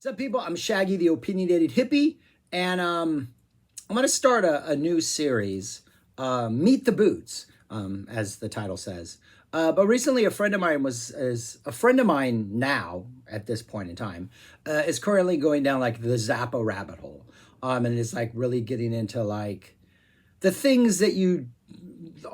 What's up, people? I'm Shaggy, the opinionated hippie, and I'm going to start a new series, Meet the Boots, as the title says. But recently, a friend of mine is a friend of mine now at this point in time is currently going down like the Zappa rabbit hole, and is like really getting into like the things that you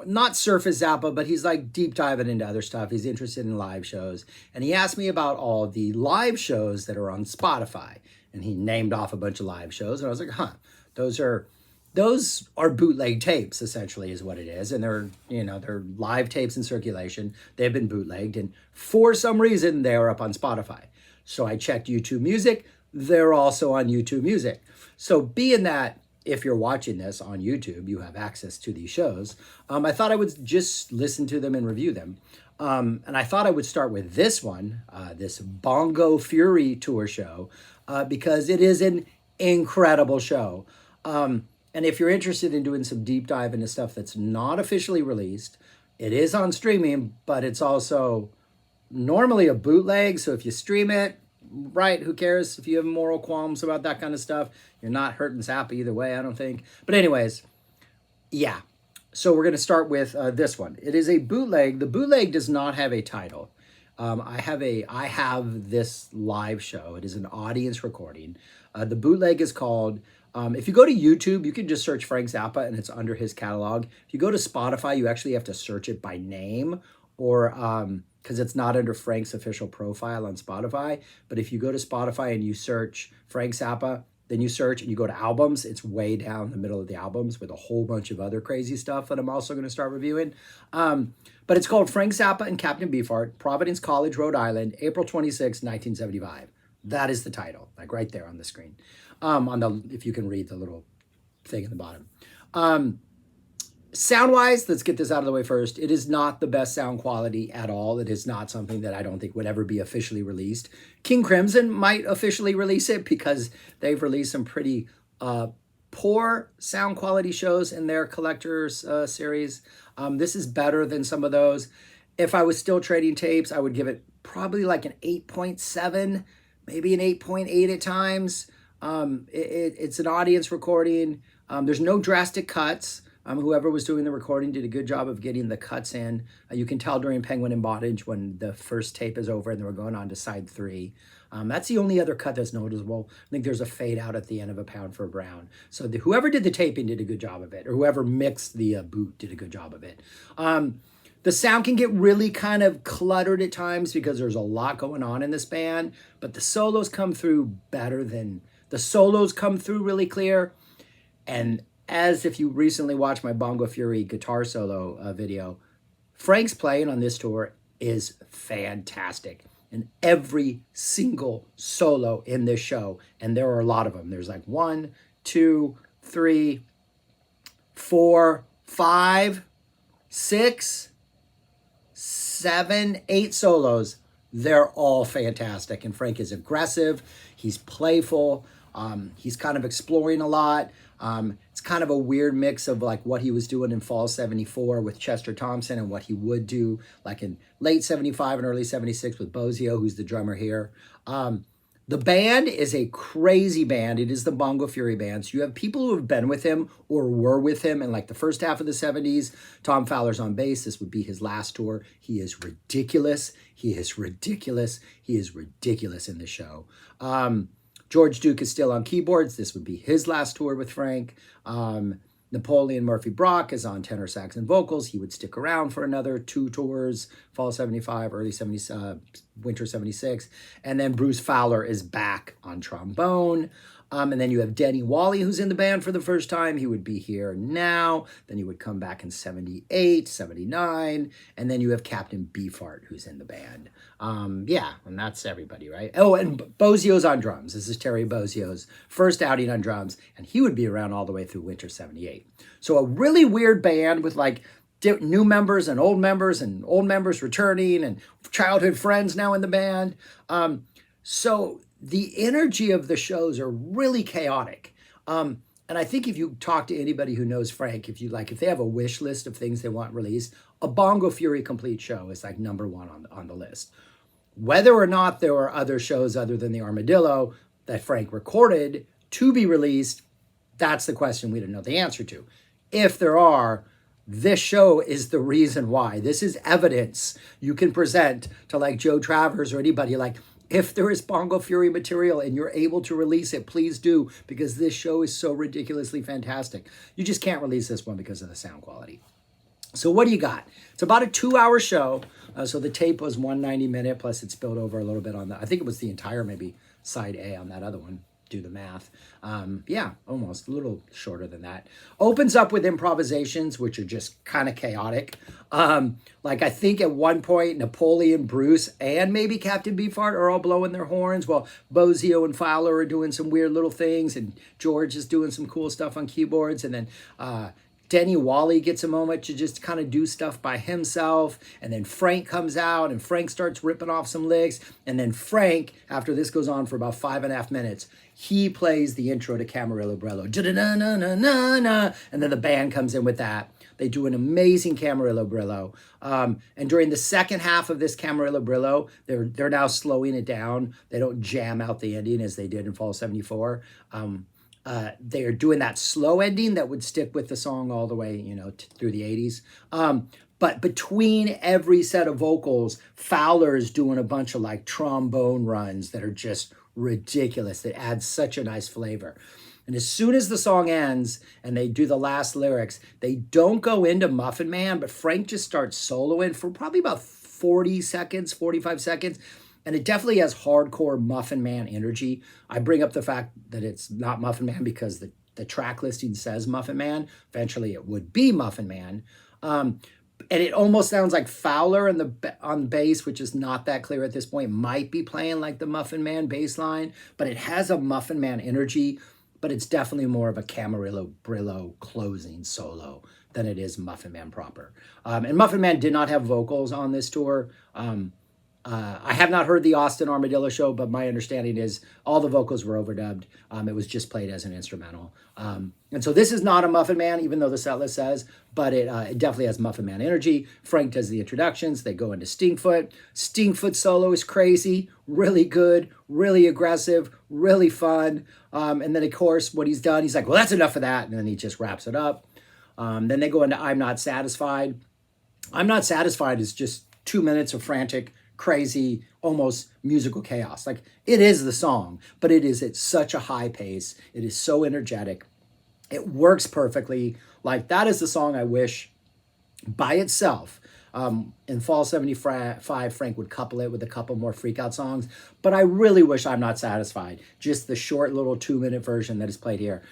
not surface Zappa, but he's like deep diving into other stuff. He's interested in live shows. And he asked me about all the live shows that are on Spotify. And he named off a bunch of live shows. And I was like, those are bootleg tapes, essentially, is what it is. And they're live tapes in circulation. They've been bootlegged. And for some reason, they're up on Spotify. So I checked YouTube Music. They're also on YouTube Music. So being that, if you're watching this on YouTube, you have access to these shows. I thought I would just listen to them and review them. And I thought I would start with this one, this Bongo Fury tour show, because it is an incredible show. And if you're interested in doing some deep dive into stuff that's not officially released, it is on streaming, but it's also normally a bootleg. So if you stream it, right, who cares if you have moral qualms about that kind of stuff? You're not hurting Zappa either way, I don't think. But anyways, yeah. So we're going to start with this one. It is a bootleg. The bootleg does not have a title. I have this live show. It is an audience recording. The bootleg is called, if you go to YouTube, you can just search Frank Zappa and it's under his catalog. If you go to Spotify, you actually have to search it by name or because it's not under Frank's official profile on Spotify. But if you go to Spotify and you search Frank Zappa, then you search and you go to albums, it's way down the middle of the albums with a whole bunch of other crazy stuff that I'm also going to start reviewing. But it's called Frank Zappa and Captain Beefheart, Providence College, Rhode Island, April 26, 1975. That is the title, like right there on the screen. If you can read the little thing in the bottom. Sound-wise, let's get this out of the way first. It is not the best sound quality at all. It is not something that I don't think would ever be officially released. King Crimson might officially release it because they've released some pretty poor sound quality shows in their collector's series. This is better than some of those. If I was still trading tapes, I would give it probably like an 8.7, maybe an 8.8 at times. It's an audience recording. There's no drastic cuts. Whoever was doing the recording did a good job of getting the cuts in. You can tell during Penguin and Bondage when the first tape is over and they were going on to side 3. That's the only other cut that's noticeable. I think there's a fade out at the end of A Pound for a Brown. So whoever did the taping did a good job of it, or whoever mixed the boot did a good job of it. The sound can get really kind of cluttered at times because there's a lot going on in this band, but the solos come through really clear. And as if you recently watched my Bongo Fury guitar solo video, Frank's playing on this tour is fantastic. And every single solo in this show, and there are a lot of them. There's like 1, 2, 3, 4, 5, 6, 7, 8 solos. They're all fantastic. And Frank is aggressive. He's playful. He's kind of exploring a lot. It's kind of a weird mix of like what he was doing in fall 74 with Chester Thompson and what he would do like in late 75 and early 76 with Bozio, who's the drummer here. The band is a crazy band. It is the Bongo Fury band. So you have people who have been with him or were with him in like the first half of the 70s. Tom Fowler's on bass. This would be his last tour. He is ridiculous. He is ridiculous. He is ridiculous in the show. George Duke is still on keyboards. This would be his last tour with Frank. Napoleon Murphy Brock is on tenor sax and vocals. He would stick around for another 2 tours, fall 75, early 70, winter 76. And then Bruce Fowler is back on trombone. And then you have Denny Wally, who's in the band for the first time. He would be here now. Then he would come back in 78, 79. And then you have Captain Beefheart, who's in the band. Yeah, and that's everybody, right? Oh, and Bozio's on drums. This is Terry Bozio's first outing on drums. And he would be around all the way through winter 78. So a really weird band with like new members and old members returning and childhood friends now in the band. So the energy of the shows are really chaotic. And I think if you talk to anybody who knows Frank, if they have a wish list of things they want released, a Bongo Fury complete show is like number 1 on the list. Whether or not there are other shows other than the Armadillo, that Frank recorded to be released? That's the question we don't know the answer to. If there are, this show is the reason why. This is evidence you can present to like Joe Travers or anybody. Like, if there is Bongo Fury material and you're able to release it, please do, because this show is so ridiculously fantastic. You just can't release this one because of the sound quality. So what do you got? It's about a 2-hour show. So the tape was 190-minute, plus it spilled over a little bit on I think it was the entire maybe side A on that other one. Do the math. Yeah, almost a little shorter than that. Opens up with improvisations, which are just kind of chaotic. Like I think at one point, Napoleon, Bruce, and maybe Captain Beefheart are all blowing their horns while Bozio and Fowler are doing some weird little things, and George is doing some cool stuff on keyboards, and then Denny Wally gets a moment to just kind of do stuff by himself. And then Frank comes out and Frank starts ripping off some licks. And then Frank, after this goes on for about 5.5 minutes, he plays the intro to Camarillo Brillo. And then the band comes in with that. They do an amazing Camarillo Brillo. And during the second half of this Camarillo Brillo, they're now slowing it down. They don't jam out the ending as they did in Fall 74. They're doing that slow ending that would stick with the song all the way, through the 80s. But between every set of vocals, Fowler's doing a bunch of like trombone runs that are just ridiculous. That adds such a nice flavor. And as soon as the song ends and they do the last lyrics, they don't go into Muffin Man, but Frank just starts soloing for probably about 40 seconds, 45 seconds. And it definitely has hardcore Muffin Man energy. I bring up the fact that it's not Muffin Man because the track listing says Muffin Man. Eventually it would be Muffin Man. And it almost sounds like Fowler on bass, which is not that clear at this point, might be playing like the Muffin Man bass line, but it has a Muffin Man energy, but it's definitely more of a Camarillo Brillo closing solo than it is Muffin Man proper. And Muffin Man did not have vocals on this tour. I have not heard the Austin Armadillo show, but my understanding is all the vocals were overdubbed. It was just played as an instrumental. And so this is not a Muffin Man, even though the setlist says, but it definitely has Muffin Man energy. Frank does the introductions. They go into Stinkfoot. Stinkfoot solo is crazy, really good, really aggressive, really fun. And then, of course, what he's done, he's like, well, that's enough of that. And then he just wraps it up. Then they go into I'm Not Satisfied. I'm Not Satisfied is just 2 minutes of frantic, crazy, almost musical chaos. Like, it is the song, but it is at such a high pace. It is so energetic. It works perfectly. Like, that is the song I wish by itself. In Fall 75, Frank would couple it with a couple more freak out songs, but I really wish I'm Not Satisfied. Just the short little 2-minute version that is played here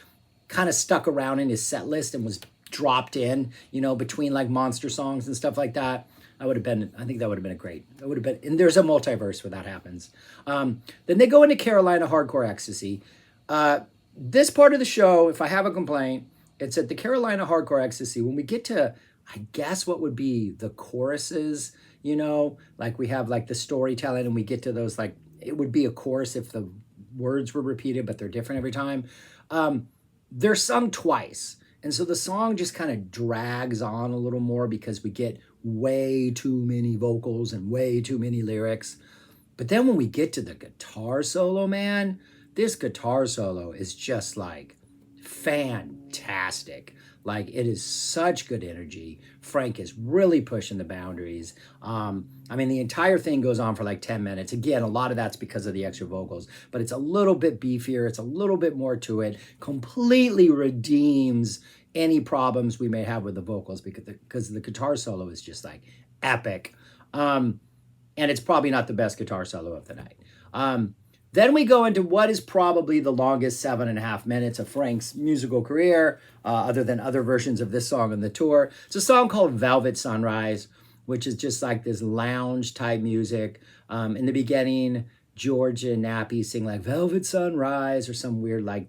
kind of stuck around in his set list and was dropped in, between like monster songs and stuff like that. I think that would have been a great, and there's a multiverse where that happens. Then they go into Carolina Hardcore Ecstasy. This part of the show, if I have a complaint, it's at the Carolina Hardcore Ecstasy. When we get to, I guess what would be the choruses, like we have like the storytelling and we get to those, like, it would be a chorus if the words were repeated, but they're different every time. They're sung twice. And so the song just kind of drags on a little more because we get way too many vocals and way too many lyrics. But then when we get to the guitar solo, man, this guitar solo is just like fantastic. Like, it is such good energy. Frank is really pushing the boundaries. The entire thing goes on for like 10 minutes. Again, a lot of that's because of the extra vocals, but it's a little bit beefier. It's a little bit more to it. Completely redeems any problems we may have with the vocals because the guitar solo is just like epic. And it's probably not the best guitar solo of the night. Then we go into what is probably the longest 7.5 minutes of Frank's musical career, other than other versions of this song on the tour. It's a song called Velvet Sunrise, which is just like this lounge type music. In the beginning, George and Nappy sing like Velvet Sunrise or some weird, like,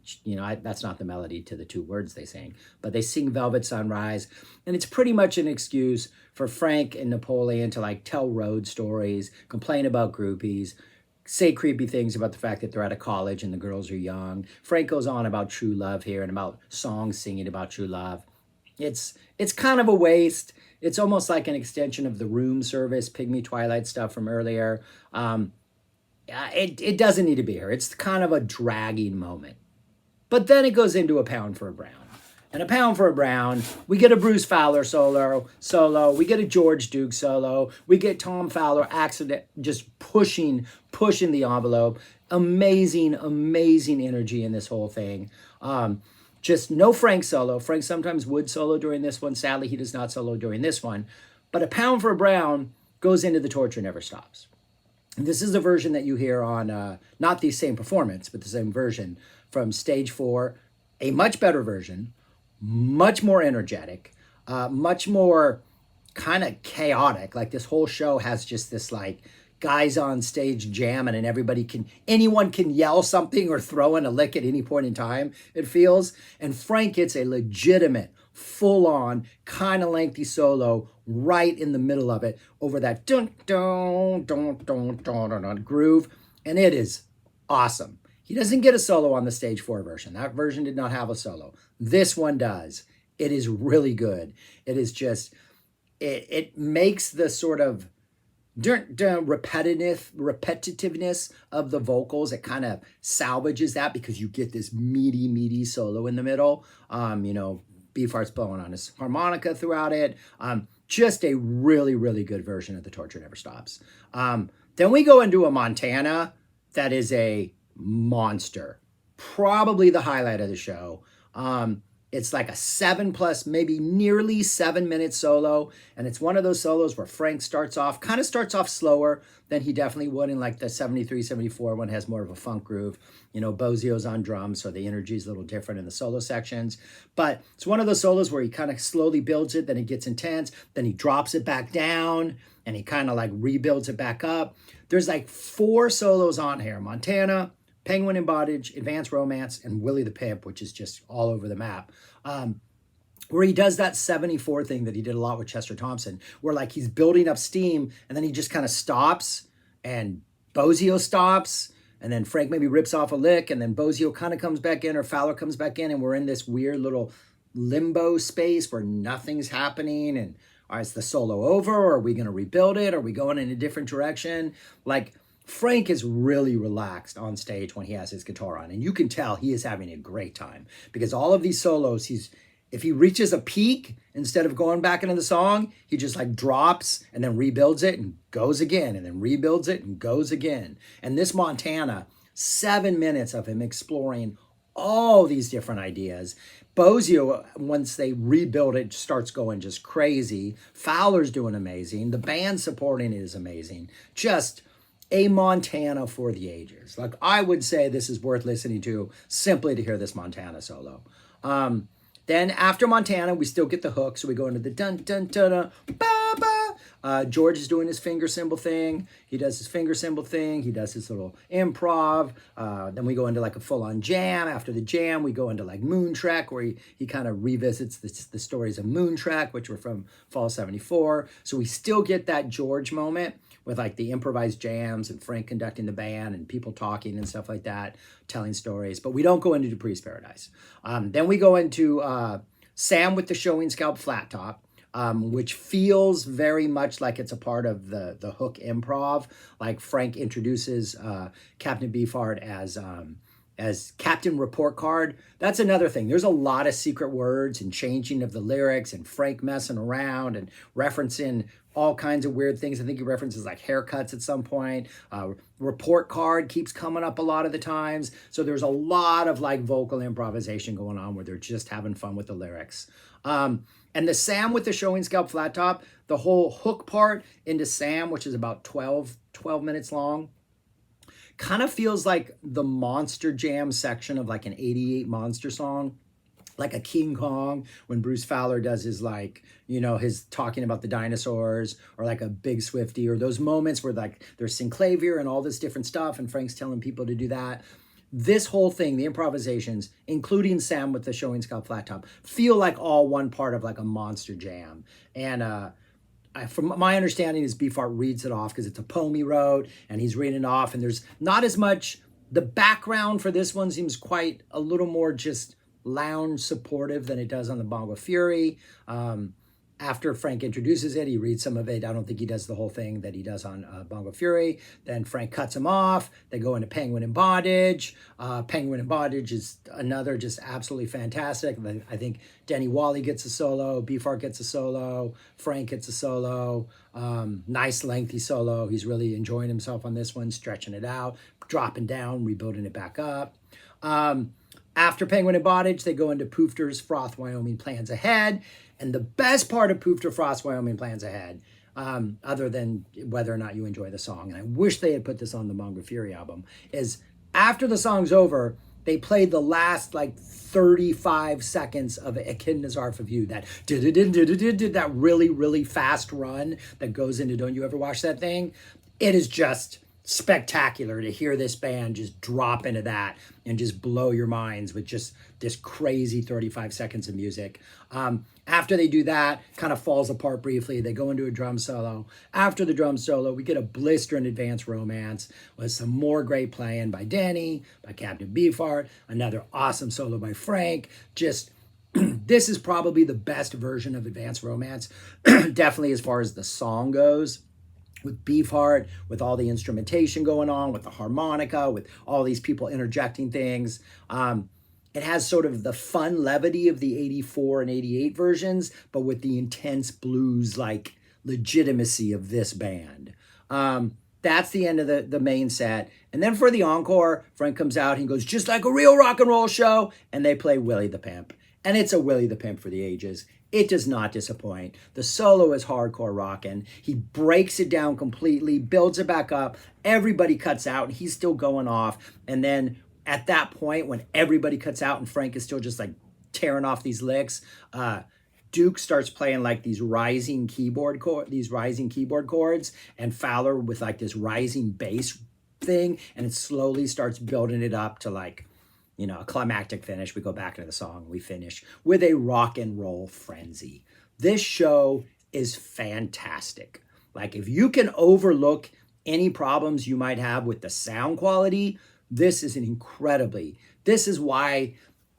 that's not the melody to the two words they sing, but they sing Velvet Sunrise. And it's pretty much an excuse for Frank and Napoleon to like tell road stories, complain about groupies, say creepy things about the fact that they're at a college and the girls are young. Frank goes on about true love here and about songs singing about true love. It's kind of a waste. It's almost like an extension of the room service, Pygmy Twilight stuff from earlier. it doesn't need to be here. It's kind of a dragging moment. But then it goes into a pound for a brown. And a pound for a brown, we get a Bruce Fowler solo, we get a George Duke solo, we get Tom Fowler just pushing the envelope. Amazing, amazing energy in this whole thing. Just no Frank solo. Frank sometimes would solo during this one. Sadly, he does not solo during this one. But a pound for a brown goes into The Torture Never Stops. And this is a version that you hear on, not the same performance, but the same version from stage 4, a much better version, much more energetic, much more kind of chaotic. Like this whole show has just this like guys on stage jamming and anyone can yell something or throw in a lick at any point in time, it feels. And Frank gets a legitimate, full-on, kind of lengthy solo right in the middle of it over that dun dun dun dun dun dun, dun groove. And it is awesome. He doesn't get a solo on the stage 4 version. That version did not have a solo. This one does. It is really good. It is just, it makes the sort of repetitiveness of the vocals. It kind of salvages that because you get this meaty solo in the middle. Beefheart's blowing on his harmonica throughout it. Just a really, really good version of The Torture Never Stops. Then we go into a Montana that is a monster, probably the highlight of the show. It's like a 7+, maybe nearly 7-minute solo, and it's one of those solos where Frank starts off slower than he definitely would in like the 73, 74 one. Has more of a funk groove. Bozio's on drums, so the energy is a little different in the solo sections, but it's one of those solos where he kind of slowly builds it, then it gets intense, then he drops it back down, and he kind of like rebuilds it back up. There's like 4 solos on here: Montana, Penguin and Bondage, Advanced Romance, and Willie the Pimp, which is just all over the map. Where he does that 74 thing that he did a lot with Chester Thompson, where like he's building up steam and then he just kind of stops and Bozio stops and then Frank maybe rips off a lick and then Bozio kind of comes back in or Fowler comes back in and we're in this weird little limbo space where nothing's happening. And all right, is the solo over, or are we going to rebuild it? Are we going in a different direction? Like, Frank is really relaxed on stage when he has his guitar on, and you can tell he is having a great time because all of these solos, if he reaches a peak, instead of going back into the song, he just like drops and then rebuilds it and goes again and then rebuilds it and goes again. And this Montana, 7 minutes of him exploring all these different ideas. Bozio, once they rebuild it, starts going just crazy. Fowler's doing amazing. The band supporting it is amazing. Just a Montana for the ages. Like, I would say this is worth listening to simply to hear this Montana solo. Then after Montana, we still get the hook, so we go into the dun dun dun dun ba ba. George is doing his finger cymbal thing. He does his finger cymbal thing. He does his little improv. Then we go into like a full-on jam. After the jam, we go into like Moon Trek, where he kind of revisits the stories of Moon Trek, which were from Fall 74. So we still get that George moment with like the improvised jams and Frank conducting the band and people talking and stuff like that, telling stories. But we don't go into Dupree's Paradise. Then we go into Sam with the Showing Scalp Flat Top, which feels very much like it's a part of the hook improv. Like Frank introduces Captain Beefheart as Captain Report Card. That's another thing. There's a lot of secret words and changing of the lyrics and Frank messing around and referencing all kinds of weird things. I think he references like haircuts at some point. Report card keeps coming up a lot of the times. So there's a lot of like vocal improvisation going on where they're just having fun with the lyrics. And the Sam with the Showing Scalp Flat Top, the whole hook part into Sam, which is about 12 minutes long, kind of feels like the Monster Jam section of like an 88 Monster song. Like a King Kong, when Bruce Fowler does his like, his talking about the dinosaurs, or like a Big Swifty, or those moments where like there's Synclavier and all this different stuff and Frank's telling people to do that. This whole thing, the improvisations, including Sam with the Showing Scalp Flat Top, feel like all one part of like a Monster Jam. And from my understanding is Beefheart reads it off because it's a poem he wrote and he's reading it off, and there's not as much, the background for this one seems quite a little more just lounge supportive than it does on the Bongo Fury. after Frank introduces it, he reads some of it. I don't think he does the whole thing that he does on Bongo Fury. Then Frank cuts him off. They go into Penguin in Bondage. Penguin in Bondage is another just absolutely fantastic. I think Denny Wally gets a solo. Beefheart gets a solo. Frank gets a solo. Nice lengthy solo. He's really enjoying himself on this one, stretching it out, dropping down, rebuilding it back up. After Penguin and Bondage, they go into Poofter's Froth, Wyoming Plans Ahead. And the best part of Poofter Frost, Wyoming Plans Ahead, other than whether or not you enjoy the song, and I wish they had put this on the Bongo Fury album, is after the song's over, they played the last like 35 seconds of Echidna's Arf of You, that that really, really fast run that goes into Don't You Ever Watch That Thing. It is just spectacular to hear this band just drop into that and just blow your minds with just this crazy 35 seconds of music. After they do that, kind of falls apart briefly. They go into a drum solo. After the drum solo, we get a blistering Advanced Romance with some more great playing by Danny, by Captain Beefheart, another awesome solo by Frank. Just this is probably the best version of Advanced Romance, definitely as far as the song goes. With Beefheart, with all the instrumentation going on, with the harmonica, with all these people interjecting things. It has sort of the fun levity of the 84 and 88 versions, but with the intense blues-like legitimacy of this band. That's the end of the main set. And then for the encore, Frank comes out, he goes, just like a real rock and roll show, and they play Willie the Pimp. And it's a Willie the Pimp for the ages. It does not disappoint. The solo is hardcore rocking. He breaks it down completely, builds it back up. Everybody cuts out, and he's still going off. And then at that point, when everybody cuts out and Frank is still just like tearing off these licks, Duke starts playing like these rising keyboard chords, and Fowler with like this rising bass thing, and it slowly starts building it up to like, you know, a climactic finish. We go back into the song. We finish with a rock and roll frenzy. This show is fantastic. Like, if you can overlook any problems you might have with the sound quality, this is this is why,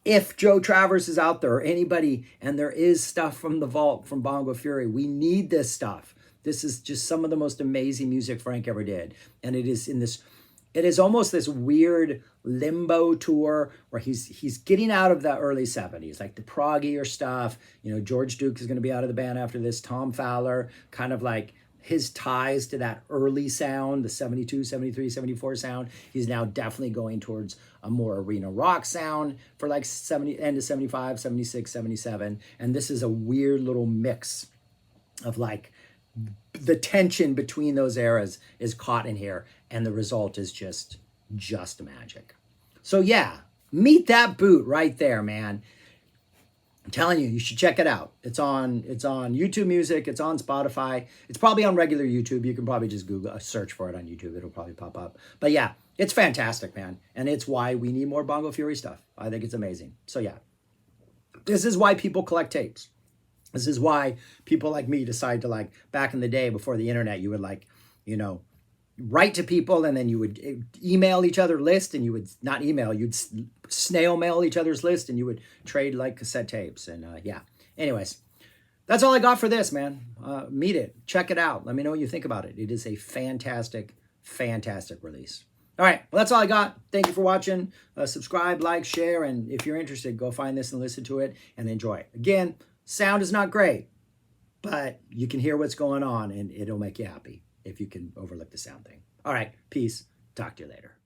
if Joe Travers is out there or anybody, and there is stuff from the vault from Bongo Fury, we need this stuff. This is just some of the most amazing music Frank ever did. And it is almost this weird limbo tour where he's getting out of the early 70s, like the proggier stuff. You know, George Duke is going to be out of the band after this. Tom Fowler, kind of like his ties to that early sound, the 72, 73, 74 sound. He's now definitely going towards a more arena rock sound for like end of 75, 76, 77. And this is a weird little mix of like, the tension between those eras is caught in here, and the result is just magic. So yeah, meet that boot right there, man. I'm telling you should check it out. It's on YouTube Music. It's on Spotify. It's probably on regular YouTube. You can probably just Google, search for it on YouTube. It'll probably pop up. But yeah, it's fantastic, man. And it's why we need more Bongo Fury stuff. I think it's amazing. So yeah, this is why people collect tapes. This is why people like me decide to, like, back in the day before the internet, you would, like, you know, write to people, and then you would email each other list, and you would not email, you'd snail mail each other's list, and you would trade like cassette tapes. And yeah, anyways, that's all I got for this, man. Meet it, check it out. Let me know what you think about it. It is a fantastic, fantastic release. All right, well, that's all I got. Thank you for watching. Subscribe, like, share, and if you're interested, go find this and listen to it and enjoy it. Again, sound is not great, but you can hear what's going on, and it'll make you happy if you can overlook the sound thing. All right, peace. Talk to you later.